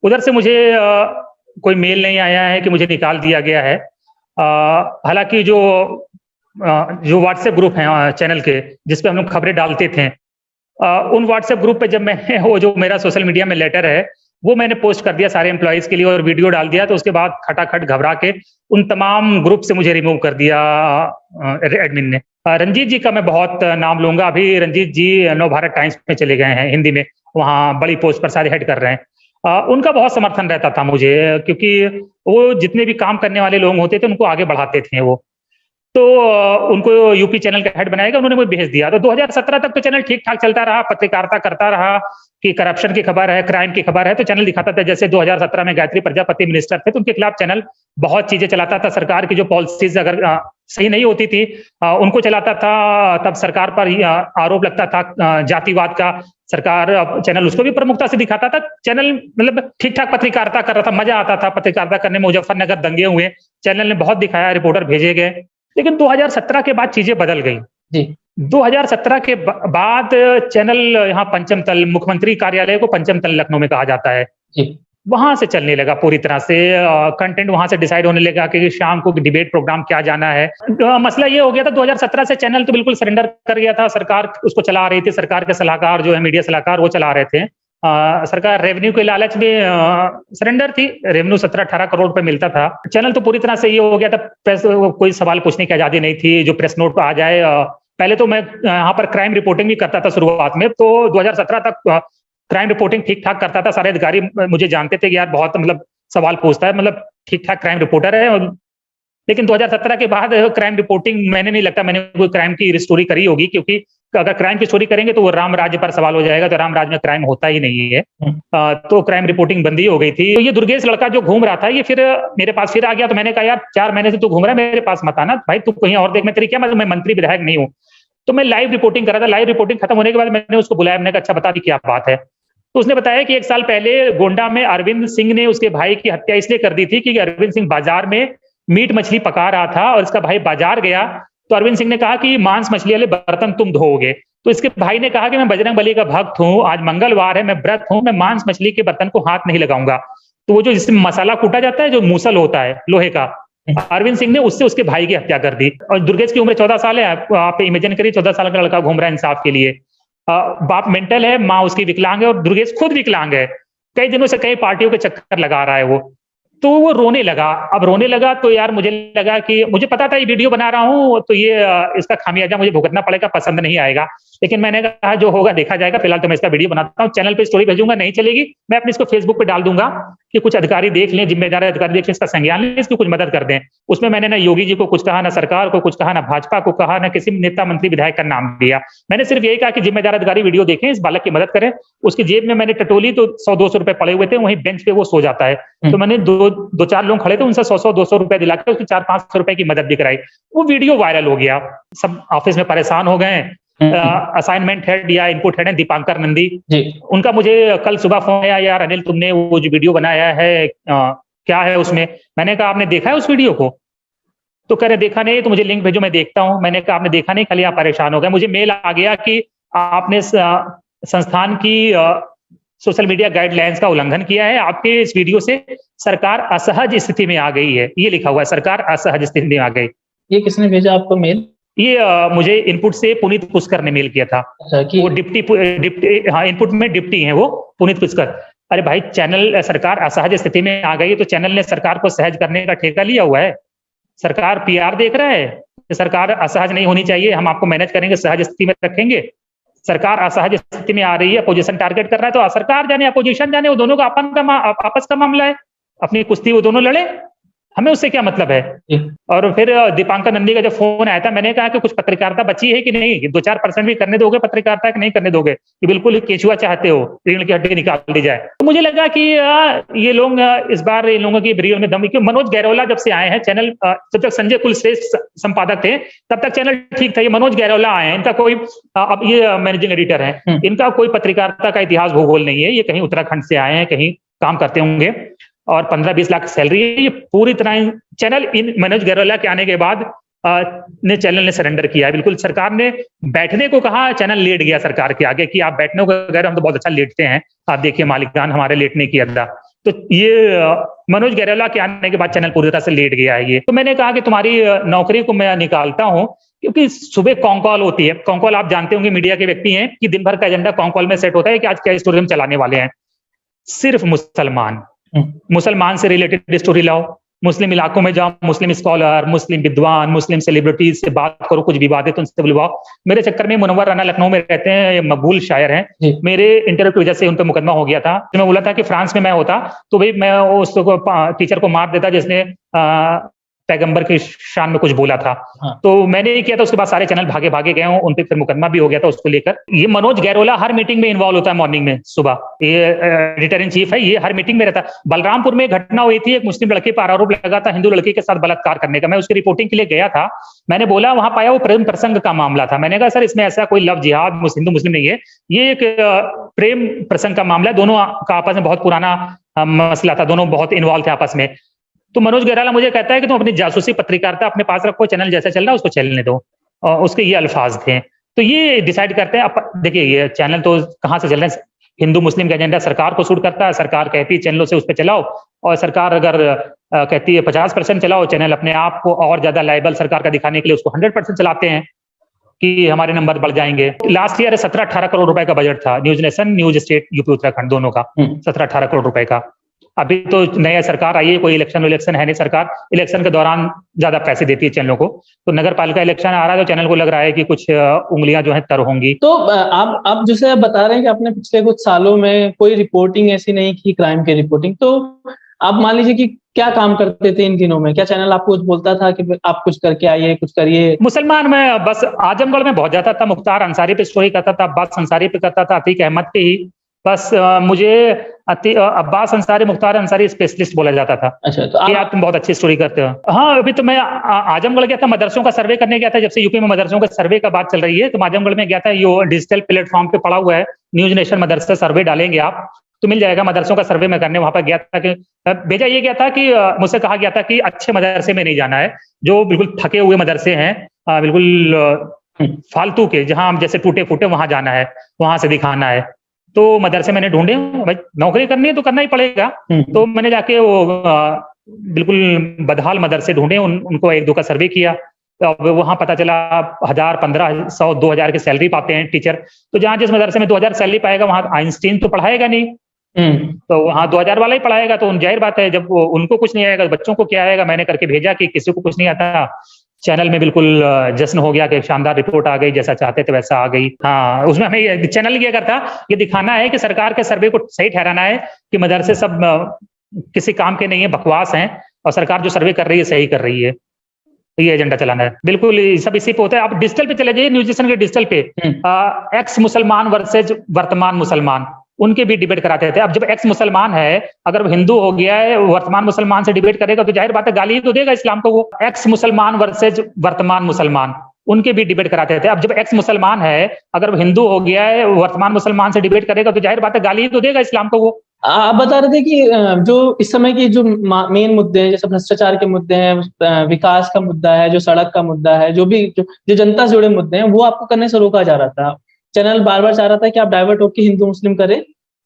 उधर से मुझे कोई मेल नहीं आया है कि मुझे निकाल दिया गया है। हालांकि जो व्हाट्सएप ग्रुप हैं चैनल के, जिसपे हम लोग खबरें डालते थे, उन व्हाट्सएप ग्रुप पे जब मैंने वो जो मेरा सोशल मीडिया में लेटर है वो मैंने पोस्ट कर दिया सारे एम्प्लॉइज के लिए और वीडियो डाल दिया, तो उसके बाद खटाखट घबरा के उन तमाम ग्रुप से मुझे रिमूव कर दिया एडमिन ने। रंजीत जी का मैं बहुत नाम लूंगा। अभी रंजीत जी नवभारत टाइम्स में चले गए हैं, हिंदी में, वहाँ बड़ी पोस्ट पर शायद हेड कर रहे हैं। उनका बहुत समर्थन रहता था मुझे, क्योंकि वो जितने भी काम करने वाले लोग होते थे उनको आगे बढ़ाते थे वो। तो उनको यूपी चैनल का हेड बनाएगा, उन्होंने मुझे भेज दिया। तो 2017 तक तो चैनल ठीक ठाक चलता रहा, पत्रकारिता करता रहा कि करप्शन की खबर है, क्राइम की खबर है, तो चैनल दिखाता था। जैसे 2017 में गायत्री प्रजापति मिनिस्टर थे तो उनके खिलाफ चैनल बहुत चीजें चलाता था। सरकार की जो पॉलिसीज अगर सही नहीं होती थी उनको चलाता था। तब सरकार पर आरोप लगता था जातिवाद का, सरकार चैनल उसको भी प्रमुखता से दिखाता था। चैनल मतलब ठीक ठाक पत्रकारिता कर रहा था, मजा आता था पत्रकारिता करने में। मुजफ्फरनगर दंगे हुए, चैनल ने बहुत दिखाया, रिपोर्टर भेजे गए। लेकिन 2017 के बाद चीजें बदल गई जी। 2017 के बाद चैनल यहाँ पंचम तल, मुख्यमंत्री कार्यालय को पंचम तल लखनऊ में कहा जाता है जी, वहां से चलने लगा पूरी तरह से। कंटेंट वहां से डिसाइड होने लगा कि शाम को डिबेट प्रोग्राम क्या जाना है। मसला ये हो गया था 2017 से चैनल तो बिल्कुल सरेंडर कर गया था, सरकार उसको चला रही थी। सरकार के सलाहकार जो है, मीडिया सलाहकार, वो चला रहे थे। सरकार रेवेन्यू के लालच में सरेंडर थी। रेवेन्यू 17-18 करोड़ रुपए मिलता था। चैनल तो पूरी तरह से ये हो गया था, प्रेस कोई सवाल पूछने की आजादी नहीं थी, जो प्रेस नोट पर आ जाए। पहले तो मैं यहाँ पर क्राइम रिपोर्टिंग भी करता था शुरुआत में, तो 2017 तक क्राइम रिपोर्टिंग ठीक ठाक करता था। सारे अधिकारी मुझे जानते थे कि यार बहुत मतलब सवाल पूछता है, मतलब ठीक ठाक क्राइम रिपोर्टर है। लेकिन 2017 के बाद क्राइम रिपोर्टिंग, मैंने नहीं लगता मैंने कोई क्राइम की स्टोरी करी होगी, क्योंकि अगर क्राइम की स्टोरी करेंगे तो वो राम राज्य पर सवाल हो जाएगा, तो राम राज्य में क्राइम होता ही नहीं है। तो क्राइम रिपोर्टिंग बंदी हो गई थी। तो ये दुर्गेश लड़का जो घूम रहा था, ये फिर मेरे पास फिर आ गया। तो मैंने कहा यार 4 महीने से तू घूम रहा है, मेरे पास मत आना भाई, तू कहीं और देख। मैं तेरी क्या, मैं मंत्री विधायक नहीं हूँ। तो मैं लाइव रिपोर्टिंग कर रहा था। लाइव रिपोर्टिंग खत्म होने के बाद मैंने उसको बुलाया, मैंने कहा अच्छा बता दी क्या बात है। तो उसने बताया कि 1 साल पहले गोंडा में अरविंद सिंह ने उसके भाई की हत्या इसलिए कर दी थी कि अरविंद सिंह बाजार में मीट मछली पका रहा था और इसका भाई बाजार गया, तो अरविंद सिंह ने कहा कि मांस मछली वाले बर्तन तुम धोओगे। तो इसके भाई ने कहा कि मैं बजरंग बली का भक्त हूं, आज मंगलवार है, मैं व्रत हूं, मैं मांस मछली के बर्तन को हाथ नहीं लगाऊंगा। तो वो जो जिसमें मसाला कूटा जाता है, जो मूसल होता है लोहे का, अरविंद सिंह ने उससे उसके भाई की हत्या कर दी। और दुर्गेश की उम्र 14 साल है। आप इमेजिन करिए 14 साल का लड़का घूम रहा है इंसाफ के लिए। बाप मेंटल है, माँ उसकी विकलांग है और दुर्गेश खुद विकलांग है। कई दिनों से कई पार्टियों के चक्कर लगा रहा है वो। तो वो रोने लगा। अब रोने लगा तो यार मुझे लगा कि मुझे पता था ये वीडियो बना रहा हूँ तो ये इसका खामियाजा मुझे भुगतना पड़ेगा, पसंद नहीं आएगा। लेकिन मैंने कहा जो होगा देखा जाएगा। फिलहाल तो मैं इसका वीडियो बनाता हूँ, चैनल पे स्टोरी भेजूंगा, नहीं चलेगी मैं अपने इसको फेसबुक पे डाल दूंगा कि कुछ अधिकारी देख लें, जिम्मेदार अधिकारी देख लें, इसका संज्ञान लें, इसकी कुछ मदद कर दें। उसमें मैंने ना योगी जी को कुछ कहा, ना सरकार को कुछ कहा, ना भाजपा को कहा, ना किसी नेता मंत्री विधायक का नाम दिया। मैंने सिर्फ यही कहा कि जिम्मेदार अधिकारी वीडियो देखें, इस बालक की मदद करें। उसकी जेब में मैंने टटोली तो 100-200 रुपए पड़े हुए थे, वहीं बेंच पे वो सो जाता है। तो मैंने 2-4 लोग खड़े थे, उनसे 100-200 रुपए दिलाकर उसकी 400-500 रुपए की मदद भी कराई। वो वीडियो वायरल हो गया, सब ऑफिस में परेशान हो गए। असाइनमेंट हेड या इनपुट हेड है दीपांकर नंदी जी, उनका मुझे कल सुबह फोन आया, यार अनिल तुमने वो जो वीडियो बनाया है क्या है उसमें। मैंने कहा आपने देखा है उस वीडियो को? तो कह रहे देखा नहीं, तो मुझे लिंक भेजो मैं देखता हूं। मैंने कहा आपने देखा नहीं, खाली आप परेशान हो गए। मुझे मेल आ गया कि आपने संस्थान की सोशल मीडिया गाइडलाइंस का उल्लंघन किया है, आपके इस वीडियो से सरकार असहज स्थिति में आ गई है। ये लिखा हुआ है, सरकार असहज स्थिति में आ गई। ये किसने भेजा आपको मेल? ये मुझे इनपुट से पुनीत पुष्कर ने मेल किया था। वो डिप्टी हाँ, इनपुट में डिप्टी हैं वो, पुनीत पुष्कर। अरे भाई चैनल, सरकार असहज स्थिति में आ गई है तो चैनल ने सरकार को सहज करने का ठेका लिया हुआ है। सरकार पीआर देख रहा है कि सरकार असहज नहीं होनी चाहिए, हम आपको मैनेज करेंगे, सहज स्थिति में रखेंगे। सरकार असहज स्थिति में आ रही है, अपोजिशन टारगेट कर रहा है, तो सरकार जाने अपोजिशन जाने, वो दोनों का आपस का मामला है, अपनी कुश्ती वो दोनों लड़े, हमें उससे क्या मतलब है। और फिर दीपांकर नंदी का जब फोन आया था, मैंने कहा कि कुछ पत्रकारिता बची है कि नहीं, 2-4% भी करने दोगे पत्रकारिता कि नहीं करने दोगे, कि बिल्कुल केचुआ चाहते हो, रीढ़ की हड्डी निकाल दी जाए। तो मुझे लगा कि ये लोग इस बार इन लोगों की रीढ़ में दम, क्योंकि मनोज गैरोला जब से आए हैं चैनल, जब तक संजय कुलश्रेष्ठ संपादक थे तब तक चैनल ठीक था। ये मनोज गैरोला आए हैं, इनका कोई, अब ये मैनेजिंग एडिटर है, इनका कोई पत्रकारिता का इतिहास भूगोल नहीं है। ये कहीं उत्तराखंड से आए हैं, कहीं काम करते होंगे और 15-20 लाख सैलरी है। ये पूरी तरह चैनल इन मनोज गैरोला के आने के बाद चैनल ने सरेंडर किया है। बिल्कुल सरकार ने बैठने को कहा, चैनल लेट गया सरकार के आगे कि आप बैठने को कह रहे, हम तो बहुत अच्छा लेटते हैं, आप देखिए मालिकान हमारे लेटने की अदा। तो ये मनोज गैरोला के आने के बाद चैनल पूरी तरह से लेट गया है ये। तो मैंने कहा कि तुम्हारी नौकरी को मैं निकालता हूं, क्योंकि सुबह कॉन्कॉल होती है। कॉन्कॉल आप जानते होंगे, मीडिया के व्यक्ति हैं कि दिन भर का एजेंडा कॉन्कॉल में सेट होता है कि आज क्या स्टोरी हम चलाने वाले हैं। सिर्फ मुसलमान से रिलेटेड स्टोरी लाओ, मुस्लिम इलाकों में जाओ, मुस्लिम स्कॉलर, मुस्लिम विद्वान, मुस्लिम सेलिब्रिटीज से बात करो, कुछ विवादित उनसे बुलवाओ। मेरे चक्कर में मुनव्वर राना लखनऊ में रहते हैं, मकबूल शायर हैं, मेरे इंटरव्यू की वजह से उन पर मुकदमा हो गया था। तो मैं बोला था कि फ्रांस में मैं होता तो भाई मैं उस टीचर को मार देता जिसने पैगंबर की शान में कुछ बोला था। हाँ। तो मैंने ये किया था, उसके बाद सारे चैनल भागे भागे गए हूं, उन पे फिर मुकदमा भी हो गया था उसको लेकर। ये मनोज गैरोला हर मीटिंग में इन्वॉल्व होता है, मॉर्निंग में सुबह, ये एडिटर इन चीफ है, ये हर मीटिंग में रहता है। बलरामपुर में घटना हुई थी, एक मुस्लिम लड़के पर आरोप लगा था हिंदू लड़के के साथ बलात्कार करने का। मैं उसकी रिपोर्टिंग के लिए गया था, मैंने बोला, वहां पाया वो प्रेम प्रसंग का मामला था। मैंने कहा सर इसमें ऐसा कोई लव जिहाद हिंदू मुस्लिम नहीं है, ये एक प्रेम प्रसंग का मामला है, दोनों का आपस में बहुत पुराना मसला था, दोनों बहुत इन्वॉल्व थे आपस में। तो मनोज गैरोला मुझे कहता है कि तुम अपनी जासूसी पत्रकारिता अपने पास रखो, चैनल जैसा चल रहा है उसको चलने दो, और उसके ये अल्फाज थे। तो ये डिसाइड करते हैं। देखिए ये चैनल तो कहाँ से चल रहे हैं, हिंदू मुस्लिम का एजेंडा सरकार को सूट करता है, सरकार कहती है चैनलों से उस पर चलाओ, और सरकार अगर कहती है 50% चलाओ, चैनल अपने आप को और ज्यादा लायबल सरकार का दिखाने के लिए उसको 100% चलाते हैं कि हमारे नंबर बढ़ जाएंगे। लास्ट ईयर 17-18 करोड़ रुपए का बजट था, news nation, news state, UP Uttarakhand दोनों का 17-18 करोड़ रुपए का। अभी तो नया सरकार आई है, कोई इलेक्शन है नहीं, सरकार इलेक्शन के दौरान ज्यादा पैसे देती है चैनलों को। तो नगर पालिका इलेक्शन आ रहा है तो चैनल को लग रहा है कि कुछ उंगलियां जो है तर होंगी। तो आप जैसे आप बता रहे हैं कि आपने पिछले कुछ सालों में कोई रिपोर्टिंग ऐसी नहीं की, क्राइम की रिपोर्टिंग, तो आप मान लीजिए कि क्या काम करते थे इन दिनों में? क्या चैनल आपको कुछ बोलता था कि आप कुछ करके आइए, कुछ करिए? मुसलमान में बस आजमगढ़ में बहुत जाता था, मुख्तार अंसारी पे स्टोरी करता था, अब्बास अंसारी पे करता था, अतीक अहमद पे ही। बस मुझे अब्बास अंसारी, मुख्तार अंसारी स्पेशलिस्ट बोला जाता था। अच्छा, तो आप तुम बहुत अच्छी स्टोरी करते हो। हाँ, अभी तो मैं आजमगढ़ गया था, मदरसों का सर्वे करने गया था। जब से यूपी में मदरसों का सर्वे का बात चल रही है, तो आजमगढ़ में गया था। ये डिजिटल प्लेटफॉर्म पे पड़ा हुआ है, न्यूज नेशन मदरसा सर्वे, डालेंगे आप तो मिल जाएगा। मदरसों का सर्वे में करने वहां पर गया था कि भेजा ये गया था कि मुझसे कहा गया था कि अच्छे मदरसे में नहीं जाना है, जो बिल्कुल थके हुए मदरसे हैं, बिल्कुल फालतू के, जहां जैसे टूटे फूटे, वहां जाना है, वहां से दिखाना है। तो मदरसे मैंने ढूंढे, भाई नौकरी करनी है तो करना ही पड़ेगा। तो मैंने जाके वो बिल्कुल बदहाल मदरसे ढूंढे, उनको 1-2 का सर्वे किया। तो वहां पता चला 1000, 1500, 2000 की सैलरी पाते हैं टीचर। तो जहां जिस मदरसे में 2000 सैलरी पाएगा, वहां आइंस्टीन तो पढ़ाएगा नहीं, तो वहां 2000 वाला ही पढ़ाएगा। तो जाहिर बात है, जब उनको कुछ नहीं आएगा, बच्चों को क्या आएगा। मैंने करके भेजा कि किसी को कुछ नहीं आता। चैनल में बिल्कुल जश्न हो गया कि शानदार रिपोर्ट आ गई, जैसा चाहते थे वैसा आ गई। हाँ, उसमें हमें चैनल क्या करता, ये दिखाना है कि सरकार के सर्वे को सही ठहराना है कि मदरसे सब किसी काम के नहीं है, बकवास हैं, और सरकार जो सर्वे कर रही है सही कर रही है। ये एजेंडा चलाना है, बिल्कुल सब इसी पे होता है। आप डिजिटल पे चले जाइए, न्यूज नेशन के डिजिटल पे एक्स मुसलमान वर्सेज वर्तमान मुसलमान, उनके भी डिबेट कराते थे। अब जब एक्स मुसलमान है, अगर हिंदू हो गया है, वर्तमान मुसलमान से डिबेट करेगा तो जाहिर बात है गाली तो देगा इस्लाम को। वो एक्स मुसलमान वर्सेज वर्तमान मुसलमान, उनके भी डिबेट कराते थे। अब जब एक्स मुसलमान है, अगर हिंदू हो गया है, वर्तमान मुसलमान से डिबेट करेगा तो जाहिर बात है गाली तो देगा इस्लाम को। वो आप बता रहे थे कि जो इस समय की जो मेन मुद्दे हैं, जैसे भ्रष्टाचार के मुद्दे हैं, विकास का मुद्दा है, जो सड़क का मुद्दा है, जो जनता से जुड़े मुद्दे हैं, वो आपको करने से रोका जा रहा था। चैनल बार बार चाह रहा था कि आप डाइवर्ट होकर हिंदू मुस्लिम करें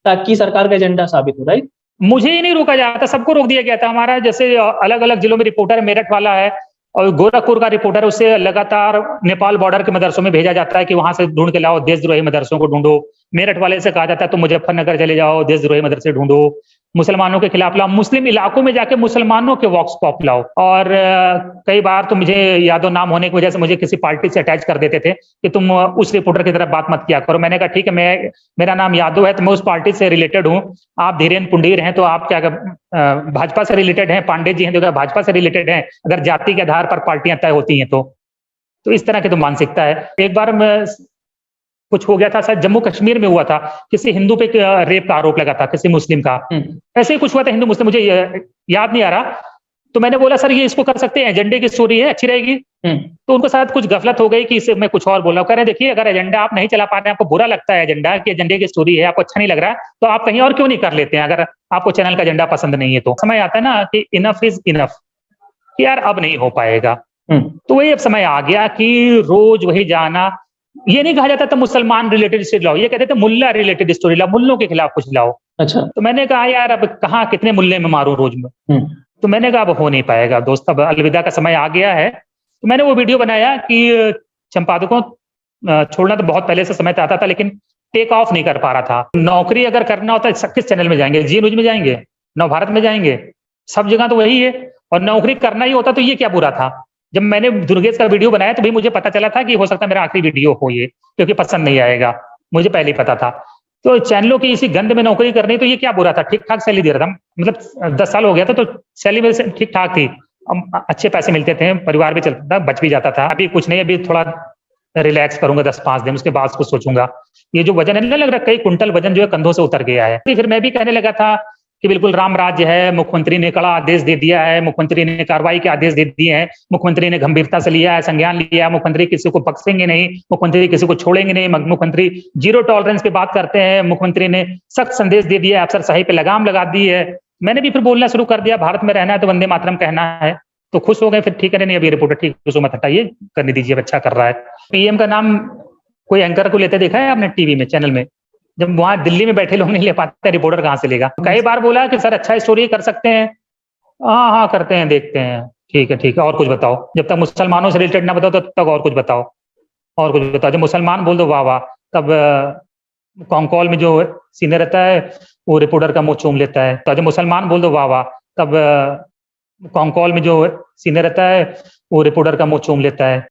ताकि सरकार का एजेंडा साबित हो। राइट, मुझे ही नहीं रोका जा रहा था, सबको रोक दिया गया था। हमारा जैसे अलग अलग जिलों में रिपोर्टर, मेरठ वाला है और गोरखपुर का रिपोर्टर, उसे लगातार नेपाल बॉर्डर के मदरसों में भेजा जाता है कि वहां से ढूंढ के लाओ, देशद्रोही मदरसों को ढूंढो। मेरठ वाले से कहा जाता है तो मुजफ्फरनगर चले जाओ, देशद्रोही मदरसे ढूंढो, मुसलमानों के खिलाफ लाओ, मुस्लिम इलाकों में जाके मुसलमानों के वॉक्स पॉप लाओ। और कई बार तो मुझे यादव नाम होने की वजह से मुझे किसी पार्टी से अटैच कर देते थे कि तुम उस रिपोर्टर की तरफ बात मत किया करो। मैंने कहा ठीक है, मेरा नाम यादव है तो मैं उस पार्टी से रिलेटेड हूँ। आप धीरेन्द्र पुंडीर हैं तो आप क्या भाजपा से रिलेटेड हैं, पांडे जी हैं तो क्या भाजपा से रिलेटेड हैं, अगर जाति के आधार पर पार्टियां तय होती हैं तो इस तरह की तो मानसिकता है। एक बार मैं कुछ हो गया था, शायद जम्मू कश्मीर में हुआ था, किसी हिंदू पे रेप का आरोप लगा था, किसी मुस्लिम का, ऐसे ही कुछ हुआ था हिंदू मुस्लिम, मुझे याद नहीं आ रहा। तो मैंने बोला सर ये इसको कर सकते हैं, एजेंडे की स्टोरी है, अच्छी रहेगी। तो उनको शायद कुछ गफलत हो गई कि इसे मैं कुछ और बोला। कह रहे देखिए, अगर एजेंडा आप नहीं चला पा रहे हैं, आपको बुरा लगता है एजेंडा कि एजेंडे की स्टोरी है, आपको अच्छा नहीं लग रहा, तो आप कहीं और क्यों नहीं कर लेते हैं, अगर आपको चैनल का एजेंडा पसंद नहीं है। तो समय आता है ना कि इनफ इज इनफ, यार अब नहीं हो पाएगा। तो वही अब समय आ गया कि रोज वही जाना, ये नहीं कहा जाता था मुसलमान रिलेटेड स्टोरी लाओ, ये कहते थे मुल्ला रिलेटेड स्टोरी लाओ, मुल्लों के खिलाफ कुछ लाओ। अच्छा। तो मैंने कहा यार अब कहाँ कितने मुल्ले में मारूं रोज में। तो मैंने कहा अब हो नहीं पाएगा दोस्त, अब अलविदा का समय आ गया है। तो मैंने वो वीडियो बनाया कि संपादकों छोड़ना तो बहुत पहले से समय आता था, लेकिन टेक ऑफ नहीं कर पा रहा था। नौकरी अगर करना होता है किस चैनल में जाएंगे, जी न्यूज में जाएंगे, नव भारत में जाएंगे, सब जगह तो वही है। और नौकरी करना ही होता तो ये क्या बुरा था। जब मैंने दुर्गेश का वीडियो बनाया तो भी मुझे पता चला था कि हो सकता है मेरा आखिरी वीडियो हो ये, क्योंकि पसंद नहीं आएगा, मुझे पहले ही पता था। तो चैनलों की इसी गंद में नौकरी करनी तो ये क्या बुरा था, ठीक ठाक सैलरी दे रहा था, मतलब 10 साल हो गया था तो सैलरी मेरे ठीक ठाक थी, अच्छे पैसे मिलते थे, परिवार भी चलता था, बच भी जाता था। अभी कुछ नहीं, अभी थोड़ा रिलैक्स करूंगा 10-5 दिन, उसके बाद कुछ सोचूंगा। ये जो वजन है ना, लग रहा है कई कुंटल वजन जो है कंधों से उतर गया है। फिर मैं भी कहने लगा था कि बिल्कुल राम राज्य है, मुख्यमंत्री ने कड़ा आदेश दे दिया है, मुख्यमंत्री ने कार्रवाई के आदेश दे दिए हैं, मुख्यमंत्री ने गंभीरता से लिया है, संज्ञान लिया है, मुख्यमंत्री किसी को बख्शेंगे नहीं, मुख्यमंत्री किसी को छोड़ेंगे नहीं, मुख्यमंत्री जीरो टॉलरेंस पे बात करते हैं, मुख्यमंत्री ने सख्त संदेश दे दिया है, अफसरशाही पे लगाम लगा दी है। मैंने भी फिर बोलना शुरू कर दिया, भारत में रहना है तो वंदे मातरम कहना है। तो खुश हो गए, फिर ठीक है, नहीं अभी रिपोर्टर ठीक, उसको मत हटाइए, करने दीजिए, अच्छा कर रहा है। पीएम का नाम कोई एंकर को लेते देखा है आपने टीवी में, चैनल में? जब वहां दिल्ली में बैठे लोग नहीं ले पाते, रिपोर्टर कहां से लेगा। कई बार बोला कि सर अच्छा स्टोरी कर सकते हैं, हाँ हाँ करते हैं, देखते हैं, ठीक है और कुछ बताओ। जब तक मुसलमानों से रिलेटेड ना बताओ तब तक और कुछ बताओ, और कुछ बताओ। जब मुसलमान बोल दो वाह वाह, तब कॉल में जो सीनियर रहता है वो रिपोर्टर का मुंह चूम लेता है। तो जब मुसलमान बोल दो वाह वाह, तब कॉल में जो सीनियर रहता है वो रिपोर्टर का मुंह चूम लेता है।